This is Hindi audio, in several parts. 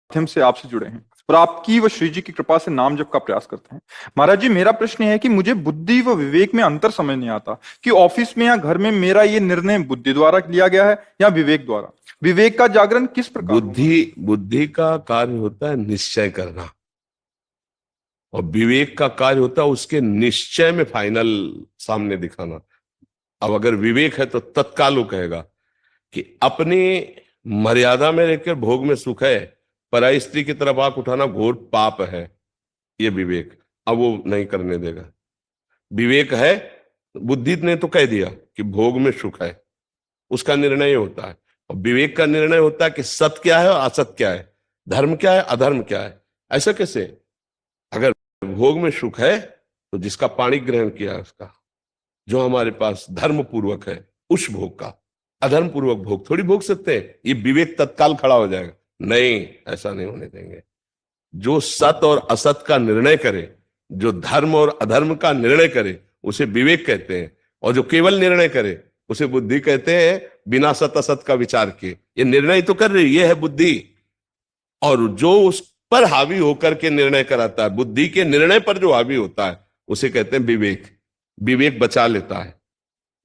माध्यम से आपसे जुड़े हैं और आपकी व श्री जी की कृपा से नाम जप का प्रयास करते हैं। महाराज जी, मेरा प्रश्न है कि मुझे बुद्धि व विवेक में अंतर समझ नहीं आता कि ऑफिस में या घर में मेरा ये निर्णय बुद्धि द्वारा लिया गया है या विवेक द्वारा। विवेक का जागरण किस प्रकार होगा? बुद्धि बुद्धि का कार्य होता है निश्चय करना, और विवेक का कार्य होता है उसके निश्चय में फाइनल सामने दिखाना। अब अगर विवेक है तो तत्काल वो कहेगा कि अपनी मर्यादा में रहकर भोग में सुख है, पराई स्त्री की तरफ आंख उठाना घोर पाप है, ये विवेक। अब वो नहीं करने देगा। विवेक है, बुद्धि ने तो कह दिया कि भोग में सुख है, उसका निर्णय होता है। और विवेक का निर्णय होता है कि सत्य क्या है और असत्य क्या है, धर्म क्या है अधर्म क्या है। ऐसा कैसे? अगर भोग में सुख है तो जिसका पाणी ग्रहण किया है उसका, जो हमारे पास धर्म पूर्वक है उस भोग का, अधर्म पूर्वक भोग थोड़ी भोग सकते हैं। ये विवेक तत्काल खड़ा हो जाएगा, नहीं ऐसा नहीं होने देंगे। जो सत्य और असत का निर्णय करे, जो धर्म और अधर्म का निर्णय करे, उसे विवेक कहते हैं। और जो केवल निर्णय करे उसे बुद्धि कहते हैं, बिना सत असत का विचार किए। ये निर्णय तो कर रही, ये है बुद्धि। और जो उस पर हावी होकर के निर्णय कराता है, बुद्धि के निर्णय पर जो हावी होता है, उसे कहते हैं विवेक। विवेक बचा लेता है।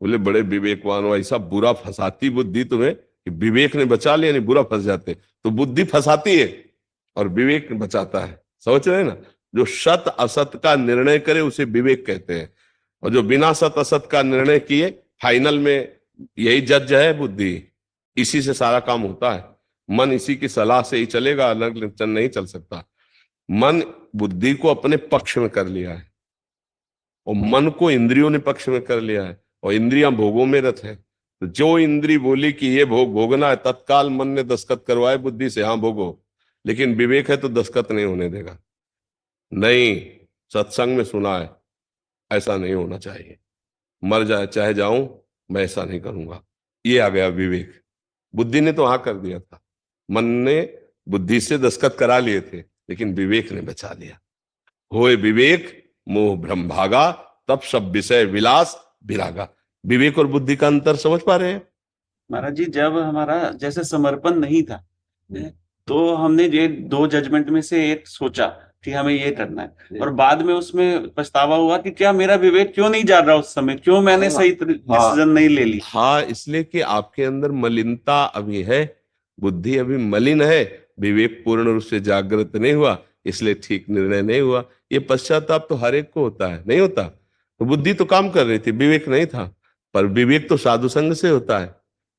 बोले बड़े विवेकवान हो, ऐसा बुरा फंसाती बुद्धि तुम्हें कि विवेक ने बचा लिया, नहीं बुरा फंस जाते। तो बुद्धि फंसाती है और विवेक बचाता है। समझ रहे हैं ना? जो सत असत का निर्णय करे उसे विवेक कहते हैं, और जो बिना सत असत का निर्णय किए फाइनल में यही जज है बुद्धि। इसी से सारा काम होता है। मन इसी की सलाह से ही चलेगा, अलग नहीं चल सकता। मन बुद्धि को अपने पक्ष में कर लिया है, और मन को इंद्रियों ने पक्ष में कर लिया है, और इंद्रियां भोगों में रत है। तो जो इंद्री बोली कि ये भोग भोगना है, तत्काल मन ने दस्तखत करवाए बुद्धि से, हाँ भोगो। लेकिन विवेक है तो दस्तखत नहीं होने देगा। नहीं, सत्संग में सुना है ऐसा नहीं होना चाहिए, मर जाए चाहे जाऊं, मैं ऐसा नहीं करूंगा। ये आ गया विवेक। बुद्धि ने तो हाँ कर दिया था, मन ने बुद्धि से दस्तखत करा लिए थे, लेकिन विवेक ने बचा लिया। होए विवेक मोह भ्रम भागा, तब सब विषय विलास विरागा। विवेक और बुद्धि का अंतर समझ पा रहे हैं? महाराज जी, जब हमारा जैसे समर्पण नहीं था तो हमने ये दो जजमेंट में से एक सोचा कि हमें ये करना है, और बाद में उसमें पछतावा हुआ कि क्या मेरा विवेक क्यों नहीं जा रहा उस समय, क्यों मैंने सही डिसीजन नहीं ले ली। हाँ, इसलिए कि आपके अंदर मलिनता अभी है, बुद्धि अभी मलिन है, विवेक पूर्ण रूप से जागृत नहीं हुआ, इसलिए ठीक निर्णय नहीं हुआ। ये पश्चाताप तो हर एक को होता है, नहीं होता? तो बुद्धि तो काम कर रही थी, विवेक नहीं था। पर विवेक तो साधु संग से होता है,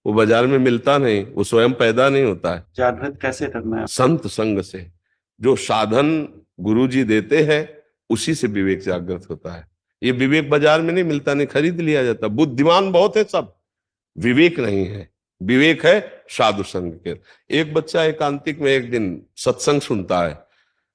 वो बाजार में मिलता नहीं, वो स्वयं पैदा नहीं होता है। जागृत कैसे करना है? संत संग से। जो साधन गुरुजी देते हैं उसी से विवेक जागृत होता है। ये विवेक बाजार में नहीं मिलता, नहीं खरीद लिया जाता। बुद्धिमान बहुत है सब, विवेक नहीं है। विवेक है साधु संग के। एक बच्चा एकांतिक में एक दिन सत्संग सुनता है,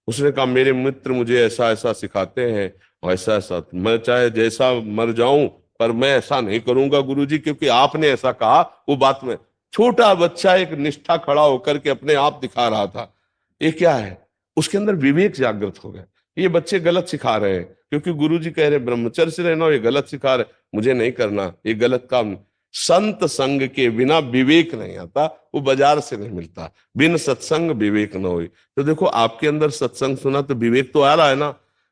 उसने कहा मेरे मित्र मुझे ऐसा ऐसा सिखाते हैं, और ऐसा ऐसा, मैं चाहे जैसा मर जाऊं पर मैं ऐसा नहीं करूंगा गुरुजी, क्योंकि आपने ऐसा कहा। वो बात में छोटा बच्चा एक निष्ठा खड़ा होकर के अपने आप दिखा रहा था। ये क्या है? उसके अंदर विवेक जागृत हो गया। ये बच्चे गलत सिखा रहे हैं, क्योंकि गुरुजी कह रहे ब्रह्मचर्य से रहना, ये गलत सिखा रहे, मुझे नहीं करना, ये गलत काम। संत संग के बिना विवेक नहीं आता, वो बाजार से नहीं मिलता। बिन सत्संग विवेक न हो। तो देखो, आपके अंदर सत्संग सुना तो विवेक तो आ रहा है ना,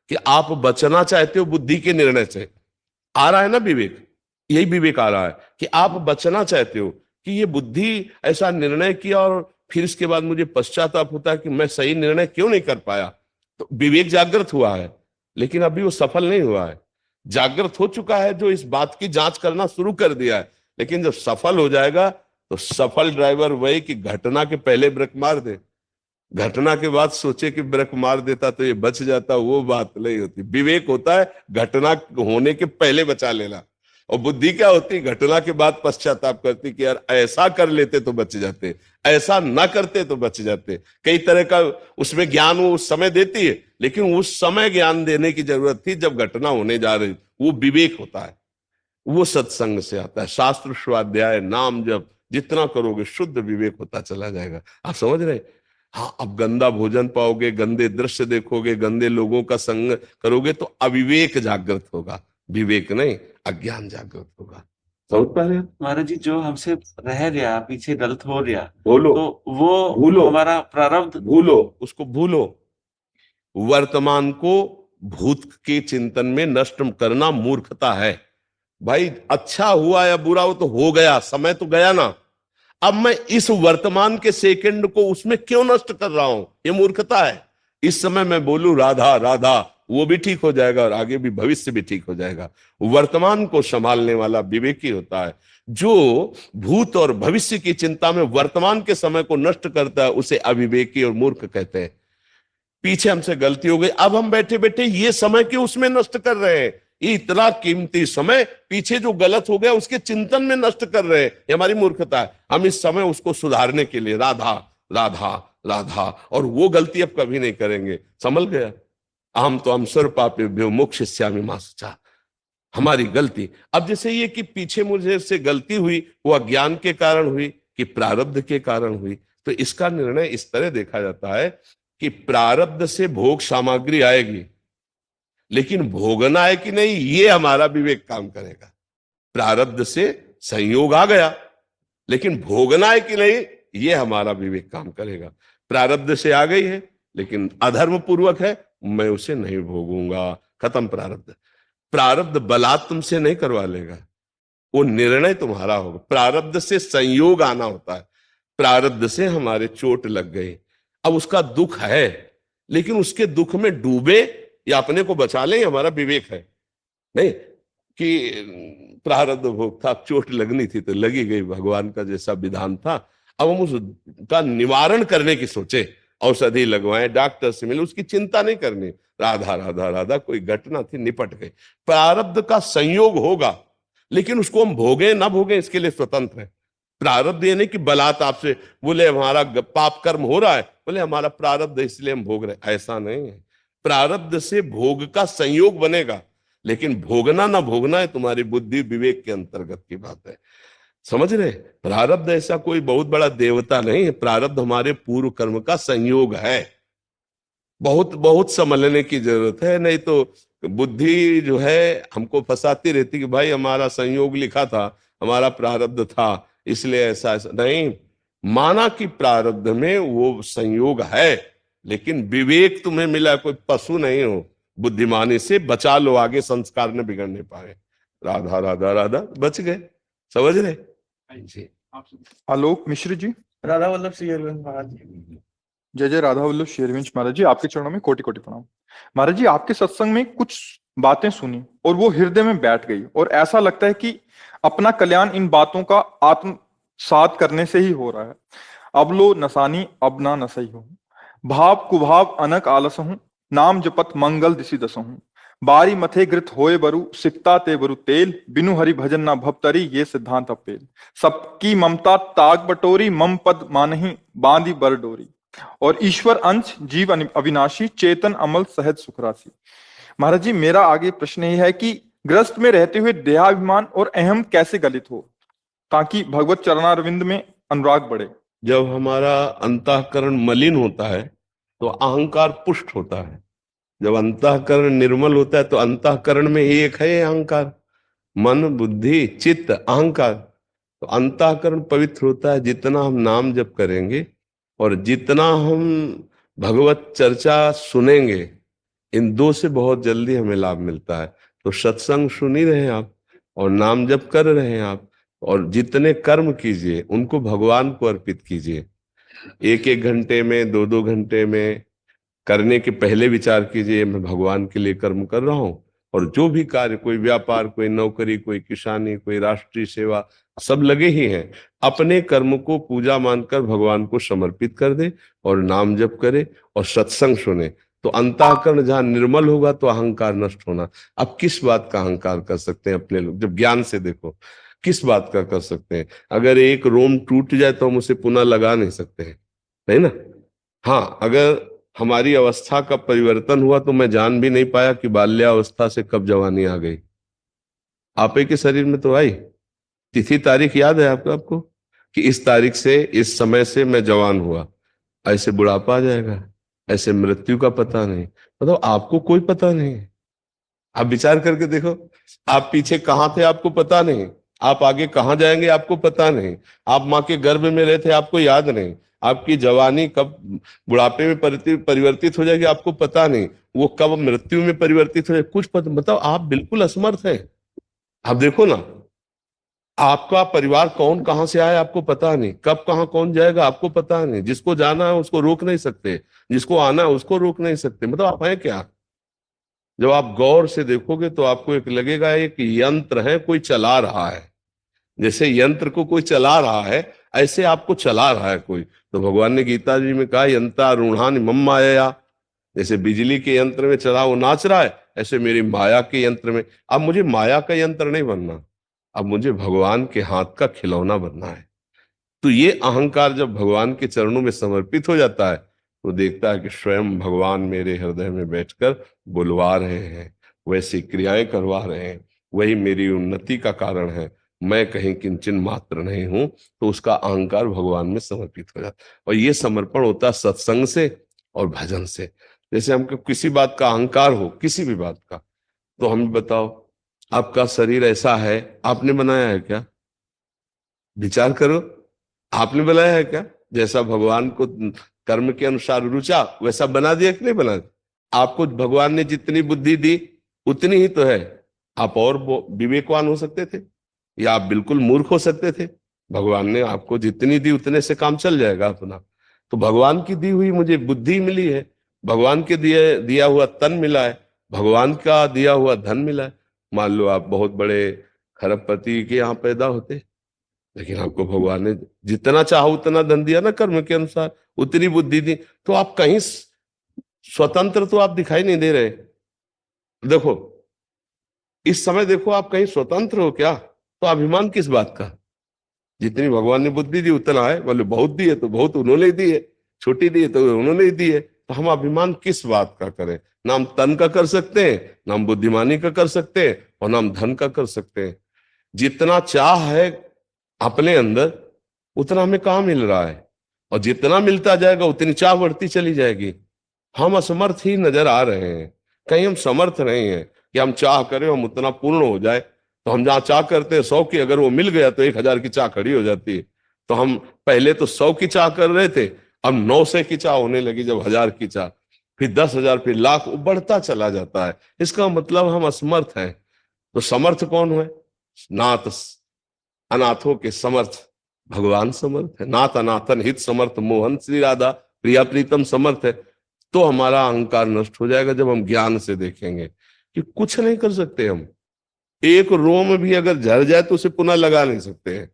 कि आप बचना चाहते हो बुद्धि के निर्णय से। आ रहा है ना विवेक? यही विवेक आ रहा है कि आप बचना चाहते हो कि ये बुद्धि ऐसा निर्णय किया और फिर इसके बाद मुझे पश्चाताप होता है कि मैं सही निर्णय क्यों नहीं कर पाया। तो विवेक जागृत हुआ है, लेकिन अभी वो सफल नहीं हुआ है। जागृत हो चुका है जो इस बात की जांच करना शुरू कर दिया है, लेकिन जब सफल हो जाएगा तो सफल ड्राइवर वही कि घटना के पहले ब्रेक मार दे, घटना के बाद सोचे कि ब्रेक मार देता तो ये बच जाता, वो बात नहीं होती। विवेक होता है घटना होने के पहले बचा लेना, और बुद्धि क्या होती? घटना के बाद पश्चाताप करती कि यार ऐसा कर लेते तो बच जाते, ऐसा ना करते तो बच जाते। कई तरह का उसमें ज्ञान वो उस समय देती है, लेकिन उस समय ज्ञान देने की जरूरत थी जब घटना होने जा रही। वो विवेक होता है, वो सत्संग से आता है। शास्त्र स्वाध्याय नाम जब जितना करोगे शुद्ध विवेक होता चला जाएगा। आप समझ रहे? हाँ, अब गंदा भोजन पाओगे, गंदे दृश्य देखोगे, गंदे लोगों का संग करोगे तो अविवेक जागृत होगा, विवेक नहीं, अज्ञान जागृत होगा। समझ पा रहे हैं? महाराज जी, जो हमसे रह गया, पीछे गलत हो गया, बोलो, तो वो भूलो, हमारा प्रारब्ध। भूलो, उसको भूलो। वर्तमान को भूत के चिंतन में नष्ट करना मूर्खता है। भाई अच्छा हुआ या बुरा, वो तो हो गया, समय तो गया ना। अब मैं इस वर्तमान के सेकंड को उसमें क्यों नष्ट कर रहा हूं? ये मूर्खता है। इस समय मैं बोलूं राधा राधा, वो भी ठीक हो जाएगा और आगे भी भविष्य भी ठीक हो जाएगा। वर्तमान को संभालने वाला विवेकी होता है। जो भूत और भविष्य की चिंता में वर्तमान के समय को नष्ट करता है, उसे अविवेकी और मूर्ख कहते हैं। पीछे हमसे गलती हो गई, अब हम बैठे बैठे ये समय क्यों उसमें नष्ट कर रहे हैं? ये इतना कीमती समय पीछे जो गलत हो गया उसके चिंतन में नष्ट कर रहे हैं, ये हमारी मूर्खता है। हम इस समय उसको सुधारने के लिए राधा राधा राधा, और वो गलती अब कभी नहीं करेंगे। समझ गया? अहम तो हम स्वर पापेभ्यो मोक्षयिष्यामि मा शुचा। हमारी गलती अब जैसे ये कि पीछे मुझे से गलती हुई, वो अज्ञान के कारण हुई कि प्रारब्ध के कारण हुई, तो इसका निर्णय इस तरह देखा जाता है कि प्रारब्ध से भोग सामग्री आएगी, लेकिन भोगना है कि नहीं ये हमारा विवेक काम करेगा। प्रारब्ध से संयोग आ गया, लेकिन भोगना है कि नहीं ये हमारा विवेक काम करेगा। प्रारब्ध से आ गई है लेकिन अधर्म पूर्वक है, मैं उसे नहीं भोगूंगा, खत्म प्रारब्ध। प्रारब्ध बलात् तुमसे नहीं करवा लेगा, वो निर्णय तुम्हारा होगा। प्रारब्ध से संयोग आना होता है। प्रारब्ध से हमारे चोट लग गई, अब उसका दुख है, लेकिन उसके दुख में डूबे या अपने को बचा लें, हमारा विवेक है। नहीं कि प्रारब्ध भोग था, चोट लगनी थी तो लगी गई, भगवान का जैसा विधान था, अब हम उसका निवारण करने की सोचे, औषधि लगवाएं, डॉक्टर से मिले, उसकी चिंता नहीं करनी। राधा राधा राधा, कोई घटना थी निपट गई। प्रारब्ध का संयोग होगा, लेकिन उसको हम भोगे ना भोगे इसके लिए स्वतंत्र है। प्रारब्ध ये नहीं कि बलात् आपसे बोले हमारा पाप कर्म हो रहा है, बोले हमारा प्रारब्ध है इसलिए हम भोग रहे, ऐसा नहीं है। प्रारब्ध से भोग का संयोग बनेगा, लेकिन भोगना ना भोगना है तुम्हारी बुद्धि विवेक के अंतर्गत की बात है। समझ रहे? प्रारब्ध ऐसा कोई बहुत बड़ा देवता नहीं है, प्रारब्ध हमारे पूर्व कर्म का संयोग है। बहुत बहुत समझने की जरूरत है, नहीं तो बुद्धि जो है हमको फंसाती रहती कि भाई हमारा संयोग लिखा था, हमारा प्रारब्ध था इसलिए ऐसा ऐसा नहीं। माना कि प्रारब्ध में वो संयोग है, लेकिन विवेक तुम्हें मिला, कोई पशु नहीं हो। बुद्धिमानी से बचा लो, आगे संस्कार न बिगड़ने पाए। राधा राधा राधा, बच गए। समझ रहे जी? आलोक मिश्र जी। राधा वल्लभ श्री अरविंद महाराज जी। जय जय राधा वल्लभ श्री अरविंद महाराज जी, आपके चरणों में कोटि कोटि प्रणाम। महाराज जी, आपके सत्संग में कुछ बातें सुनी और वो हृदय में बैठ गई, और ऐसा लगता है कि अपना कल्याण इन बातों का आत्मसात करने से ही हो रहा है। अब लो नसानी अब ना नसई हूं, भाव कुभाव अनक आलस हूं, नाम जपत मंगल दिशि दस हूं, बारी मथे घृत होए बरु सिकता ते बरु तेल, बिनु हरि भजन ना भवतरी ये सिद्धांत अपेल, सबकी ममता ताग बटोरी मम पद मानही बांधी बर डोरी, और ईश्वर अंश जीव अविनाशी चेतन अमल सहज सुखरासी। महाराज जी, मेरा आगे प्रश्न यह है कि ग्रस्त में रहते हुए देहाभिमान और अहम कैसे गलित हो ताकि भगवत चरणारविंद में अनुराग बढ़े। जब हमारा अंतःकरण मलिन होता है तो अहंकार पुष्ट होता है। जब अंतःकरण निर्मल होता है तो अंतःकरण में ही एक है अहंकार, मन बुद्धि चित्त अहंकार। तो अंतःकरण पवित्र होता है जितना हम नाम जप करेंगे और जितना हम भगवत चर्चा सुनेंगे, इन दो से बहुत जल्दी हमें लाभ मिलता है। तो सत्संग सुन ही रहे हैं आप और नाम जप कर रहे हैं आप, और जितने कर्म कीजिए उनको भगवान को अर्पित कीजिए। एक एक घंटे में, दो दो घंटे में करने के पहले विचार कीजिए मैं भगवान के लिए कर्म कर रहा हूं, और जो भी कार्य, कोई व्यापार, कोई नौकरी, कोई किसानी, कोई राष्ट्रीय सेवा, सब लगे ही हैं। अपने कर्म को पूजा मानकर भगवान को समर्पित कर दे और नाम जप करे और सत्संग सुने। तो अंतःकरण जहां निर्मल होगा तो अहंकार नष्ट होना। अब किस बात का अहंकार कर सकते हैं अपने लोग? जब ज्ञान से देखो किस बात का कर सकते हैं? अगर एक रोम टूट जाए तो हम उसे पुनः लगा नहीं सकते हैं, नहीं ना? हाँ, अगर हमारी अवस्था का परिवर्तन हुआ तो मैं जान भी नहीं पाया कि बाल्यावस्था से कब जवानी आ गई। आपे के शरीर में तो आई, तिथि तारीख याद है आपको कि इस तारीख से इस समय से मैं जवान हुआ। ऐसे बुढ़ापा आ जाएगा, ऐसे मृत्यु का पता नहीं, मतलब आपको कोई पता नहीं। आप विचार करके देखो, आप पीछे कहाँ थे आपको पता नहीं, आप आगे कहाँ जाएंगे आपको पता नहीं। आप माँ के गर्भ में रहे थे आपको याद नहीं। आपकी जवानी कब बुढ़ापे में परिवर्तित हो जाएगी आपको पता नहीं। वो कब मृत्यु में परिवर्तित हो जाएगी कुछ पता, मतलब आप बिल्कुल असमर्थ हैं। आप देखो ना, आपका परिवार कौन कहां से आया आपको पता नहीं, कब कहां कौन जाएगा आपको पता नहीं। जिसको जाना है उसको रोक नहीं सकते, जिसको आना है उसको रोक नहीं सकते। मतलब आप हैं क्या? जब आप गौर से देखोगे तो आपको एक लगेगा एक यंत्र है, कोई चला रहा है। जैसे यंत्र को कोई चला रहा है ऐसे आपको चला रहा है कोई। तो भगवान ने गीता जी में कहा यंत्रारूढ़ानि मम मायया। जैसे बिजली के यंत्र में चला वो नाच रहा है, ऐसे मेरी माया के यंत्र में। अब मुझे माया का यंत्र नहीं बनना, अब मुझे भगवान के हाथ का खिलौना बनना है। तो ये अहंकार जब भगवान के चरणों में समर्पित हो जाता है तो देखता है कि स्वयं भगवान मेरे हृदय में बैठकर बुलवा रहे हैं, वैसी क्रियाएं करवा रहे हैं, वही मेरी उन्नति का कारण है, मैं कहीं किंचन मात्र नहीं हूं। तो उसका अहंकार भगवान में समर्पित हो जाता है। और ये समर्पण होता है सत्संग से और भजन से। जैसे हमको किसी बात का अहंकार हो, किसी भी बात का, तो हमें बताओ आपका शरीर ऐसा है, आपने बनाया है क्या? विचार करो, आपने बनाया है क्या? जैसा भगवान को कर्म के अनुसार रुचा वैसा बना दिया कि नहीं बना दिया? आपको भगवान ने जितनी बुद्धि दी उतनी ही तो है। आप और विवेकवान हो सकते थे या आप बिल्कुल मूर्ख हो सकते थे। भगवान ने आपको जितनी दी उतने से काम चल जाएगा अपना। तो भगवान की दी हुई मुझे बुद्धि मिली है, भगवान के दिया हुआ तन मिला है, भगवान का दिया हुआ धन मिला है। मान लो आप बहुत बड़े खरबपति के यहाँ पैदा होते, लेकिन आपको भगवान ने जितना चाहा उतना धन दिया ना, कर्म के अनुसार उतनी बुद्धि दी, तो आप कहीं स्वतंत्र तो आप दिखाई नहीं दे रहे। देखो इस समय देखो आप कहीं स्वतंत्र हो क्या? तो अभिमान किस बात का? जितनी भगवान ने बुद्धि दी उतना है, मतलब बहुत दी है तो बहुत उन्होंने दी है, छोटी दी है तो उन्होंने ही दी है। तो हम अभिमान किस बात का करें? नाम तन का कर सकते हैं, नाम बुद्धिमानी का कर सकते हैं, और नाम धन का कर सकते हैं। जितना चाह है अपने अंदर उतना हमें कहाँ मिल रहा है, और जितना मिलता जाएगा उतनी चाह बढ़ती चली जाएगी। हम असमर्थ ही नजर आ रहे हैं, कहीं हम समर्थ नहीं है कि हम चाह करें हम उतना पूर्ण हो जाए। तो हम जहाँ चाह करते हैं 100 की, अगर वो मिल गया तो 1000 की चाह खड़ी हो जाती है। तो हम पहले तो 100 की चाह कर रहे थे, अब 900 की चाह होने लगी, जब 1000 की चाह, फिर 10,000, फिर लाख, वो बढ़ता चला जाता है। इसका मतलब हम असमर्थ हैं। तो समर्थ कौन है? नाथ अनाथों के समर्थ भगवान समर्थ है। नाथ अनाथन हित समर्थ मोहन श्री राधा प्रिया प्रीतम समर्थ है। तो हमारा अहंकार नष्ट हो जाएगा जब हम ज्ञान से देखेंगे कि कुछ नहीं कर सकते हम। एक रोम भी अगर झड़ जाए तो उसे पुनः लगा नहीं सकते हैं।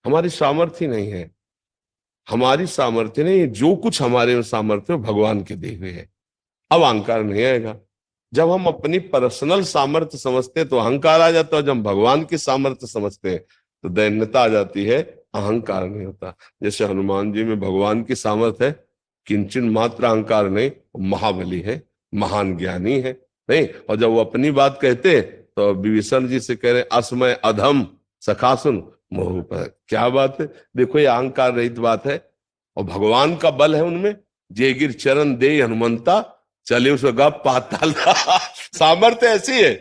हमारी सामर्थ्य नहीं है, हमारी सामर्थ्य नहीं। जो कुछ हमारे में सामर्थ्य है भगवान के दिए हुए है। अब अहंकार नहीं आएगा। जब हम अपनी पर्सनल सामर्थ्य समझते हैं तो अहंकार आ जाता है, जब हम भगवान की सामर्थ्य समझते हैं तो दैन्यता आ जाती है, अहंकार नहीं होता। जैसे हनुमान जी में भगवान की सामर्थ्य है, किंचन मात्र अहंकार नहीं, महाबली है, महान ज्ञानी है नहीं। और जब वो अपनी बात कहते हैं तो विभीषण जी से कह रहे असमय अधम सखासुन मोह पर। क्या बात है, देखो ये अहंकार रहित बात है। और भगवान का बल है उनमें, जेगिर चरण दे हनुमंता चले उस गप पाताल। सामर्थ्य ऐसी है।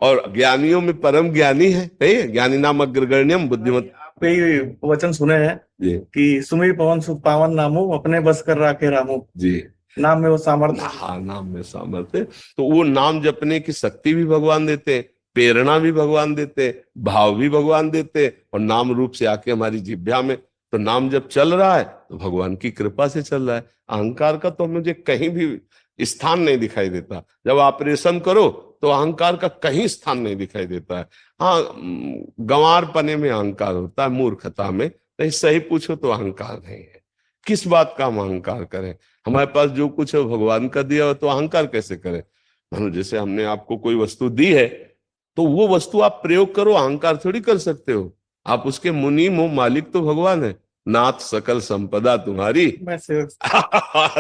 और ज्ञानियों में परम ज्ञानी है, नहीं? ज्ञानी नाम अग्रगण्यम बुद्धिमत। कई वचन सुने हैं जी कि सुमिर पवन सुख पावन नामो अपने बस कर राखे रामो। जी, नाम में वो सामर्थ्य। हाँ, नाम में सामर्थ्य। तो वो नाम जपने की शक्ति भी भगवान देते हैं, प्रेरणा भी भगवान देते हैं, भाव भी भगवान देते हैं, और नाम रूप से आके हमारी जिह्वा में। तो नाम जब चल रहा है तो भगवान की कृपा से चल रहा है। अहंकार का तो मुझे कहीं भी स्थान नहीं दिखाई देता। जब ऑपरेशन करो तो अहंकार का कहीं स्थान नहीं दिखाई देता है। हाँ, गंवारपने में अहंकार होता है, मूर्खता में। नहीं, सही पूछो तो अहंकार नहीं है। किस बात का हम अहंकार करें? हमारे पास जो कुछ है भगवान का दिया हो, तो अहंकार कैसे करें? जैसे हमने आपको कोई वस्तु दी है तो वो वस्तु आप प्रयोग करो, अहंकार थोड़ी कर सकते हो। आप उसके मुनीम हो, मालिक तो भगवान है। नाथ सकल संपदा तुम्हारी। मैं सेवक।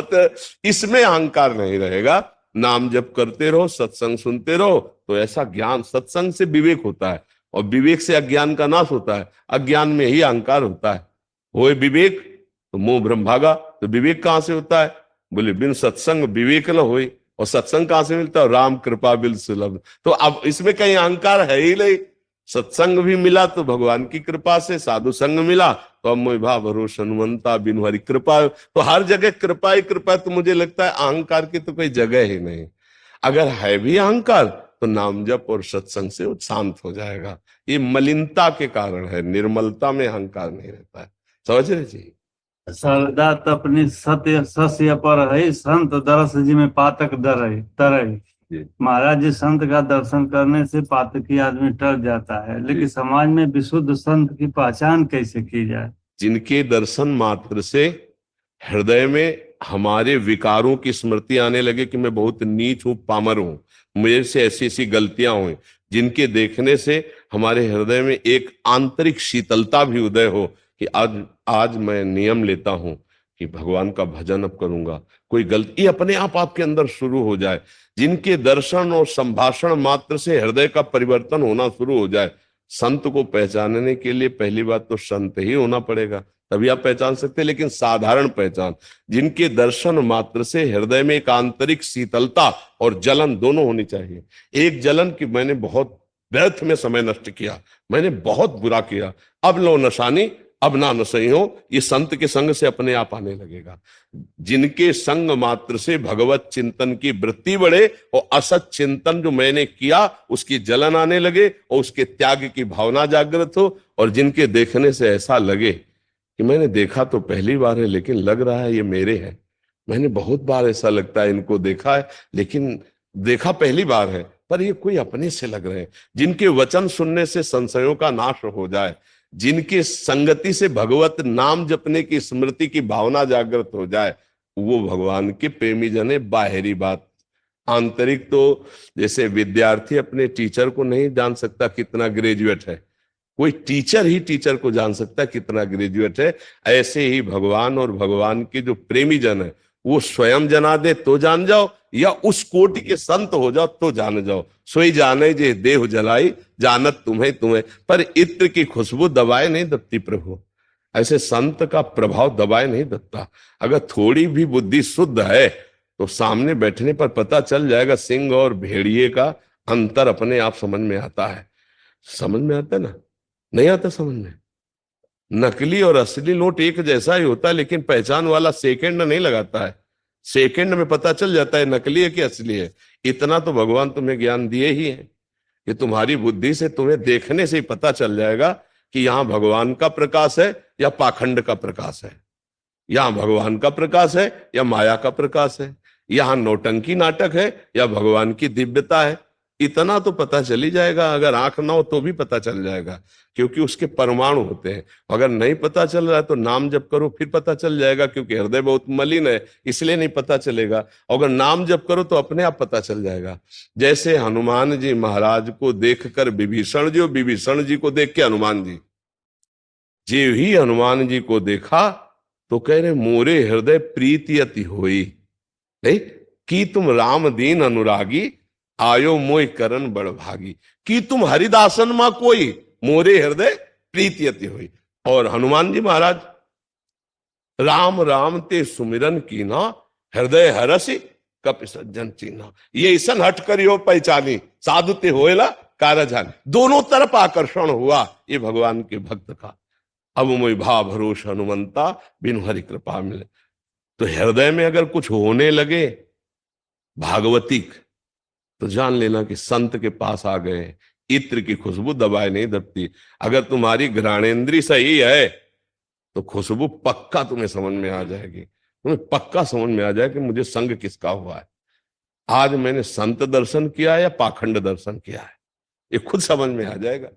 तो इसमें अहंकार नहीं रहेगा। नाम जप करते रहो, सत्संग सुनते रहो, तो ऐसा ज्ञान, सत्संग से विवेक होता है, और विवेक से अज्ञान का नाश होता है। अज्ञान में ही अहंकार होता है। होए विवेक तो मोह भ्रम भागा। तो विवेक कहां से होता है? बोले बिन सत्संग विवेक न होए। और सत्संग कहां से मिलता है? राम कृपा बिल सुलभ। तो अब इसमें कहीं अहंकार है ही नहीं। सत्संग भी मिला तो भगवान की कृपा से, साधु संग मिला तो अब मोहि भाव भरोस हनुमंता बिनु हरि कृपा। तो हर जगह कृपा ही कृपा। तो मुझे लगता है अहंकार की तो कोई जगह ही नहीं। अगर है भी अहंकार तो नाम जप और सत्संग से वो शांत हो जाएगा। ये मलिनता के कारण है, निर्मलता में अहंकार नहीं रहता है। समझ रहे जी? सरदा तपनी सत्य सस्य पर है, संत दरस जी में पातक दर तरह। महाराज जी, संत का दर्शन करने से पातकी आदमी टल जाता है, लेकिन समाज में विशुद्ध संत की पहचान कैसे की जाए? जिनके दर्शन मात्र से हृदय में हमारे विकारों की स्मृति आने लगे कि मैं बहुत नीच हूं, पामर हूं, मेरे से ऐसी ऐसी गलतियां हुई, जिनके देखने से हमारे हृदय में एक आंतरिक शीतलता भी उदय हो कि आज मैं नियम लेता हूं कि भगवान का भजन अब करूंगा, कोई गलती अपने आप आपके अंदर शुरू हो जाए। जिनके दर्शन और संभाषण मात्र से हृदय का परिवर्तन होना शुरू हो जाए। संत को पहचानने के लिए पहली बात तो संत ही होना पड़ेगा, तभी आप पहचान सकते हैं। लेकिन साधारण पहचान, जिनके दर्शन मात्र से हृदय में एक आंतरिक शीतलता और जलन दोनों होनी चाहिए। एक जलन कि मैंने बहुत व्यर्थ में समय नष्ट किया, मैंने बहुत बुरा किया, अब लो नशानी अब ना नशई हो, ये संत के संग से अपने आप आने लगेगा। जिनके संग मात्र से भगवत चिंतन की वृत्ति बढ़े और असत चिंतन जो मैंने किया उसकी जलन आने लगे और उसके त्याग की भावना जागृत हो, और जिनके देखने से ऐसा लगे कि मैंने देखा तो पहली बार है लेकिन लग रहा है ये मेरे हैं, मैंने बहुत बार ऐसा लगता है इनको देखा है लेकिन देखा पहली बार है, पर ये कोई अपने से लग रहे हैं। जिनके वचन सुनने से संशयों का नाश हो जाए, जिनके संगति से भगवत नाम जपने की स्मृति की भावना जागृत हो जाए, वो भगवान के प्रेमी जन है। बाहरी बात, आंतरिक तो जैसे विद्यार्थी अपने टीचर को नहीं जान सकता कितना ग्रेजुएट है, कोई टीचर ही टीचर को जान सकता है कितना ग्रेजुएट है। ऐसे ही भगवान और भगवान के जो प्रेमी जन है वो स्वयं जना दे तो जान जाओ, या उस कोटि के संत हो जाओ तो जान जाओ। सोई जाने जे देह जलाई, जानत तुम्हें तुम्हें, पर इत्र की खुशबू दबाए नहीं दबती प्रभु। ऐसे संत का प्रभाव दबाए नहीं दबता। अगर थोड़ी भी बुद्धि शुद्ध है तो सामने बैठने पर पता चल जाएगा। सिंह और भेड़िए का अंतर अपने आप समझ में आता है। समझ में आता है ना? नहीं आता समझ में? नकली और असली नोट एक जैसा ही होता है, लेकिन पहचान वाला सेकंड नहीं लगाता है। सेकंड में पता चल जाता है नकली है कि असली है। इतना तो भगवान तुम्हें ज्ञान दिए ही है कि तुम्हारी बुद्धि से, तुम्हें देखने से ही पता चल जाएगा कि यहां भगवान का प्रकाश है या पाखंड का प्रकाश है, यहां भगवान का प्रकाश है या माया का प्रकाश है, यहां नौटंकी नाटक है या भगवान की दिव्यता है। इतना तो पता चल ही जाएगा। अगर आंख ना हो तो भी पता चल जाएगा, क्योंकि उसके परमाणु होते हैं। अगर नहीं पता चल रहा है तो नाम जप करो, फिर पता चल जाएगा, क्योंकि हृदय बहुत मलिन है इसलिए नहीं पता चलेगा। अगर नाम जप करो तो अपने आप पता चल जाएगा। जैसे हनुमान जी महाराज को देखकर विभीषण जी, और विभीषण जी को देख के हनुमान जी, जे ही हनुमान जी को देखा तो कह रहे मोरे हृदय प्रीति अति होई, नहीं कि तुम राम दीन अनुरागी, आयो मोय करन बड़ भागी, कि तुम हरिदासन मां कोई, मोरे हृदय प्रीति अति हुई। और हनुमान जी महाराज राम राम ते सुमिरन कीना, हृदय हरसि कपि सज्जन चीना, ये ऐसन हट करियो पहचानी, साधु ते होएला कारजान। दोनों तरफ आकर्षण हुआ ये भगवान के भक्त का। अब मोहि भाव भरोस हनुमंता बिनु हरि कृपा मिले। तो हृदय में अगर कुछ होने लगे भागवतिक, तो जान लेना कि संत के पास आ गए। इत्र की खुशबू दबाए नहीं दबती। अगर तुम्हारी घ्राणेंद्री सही है तो खुशबू पक्का तुम्हें समझ में आ जाएगी। तुम्हें पक्का समझ में आ जाए कि मुझे संग किसका हुआ है। आज मैंने संत दर्शन किया या पाखंड दर्शन किया है, ये खुद समझ में आ जाएगा।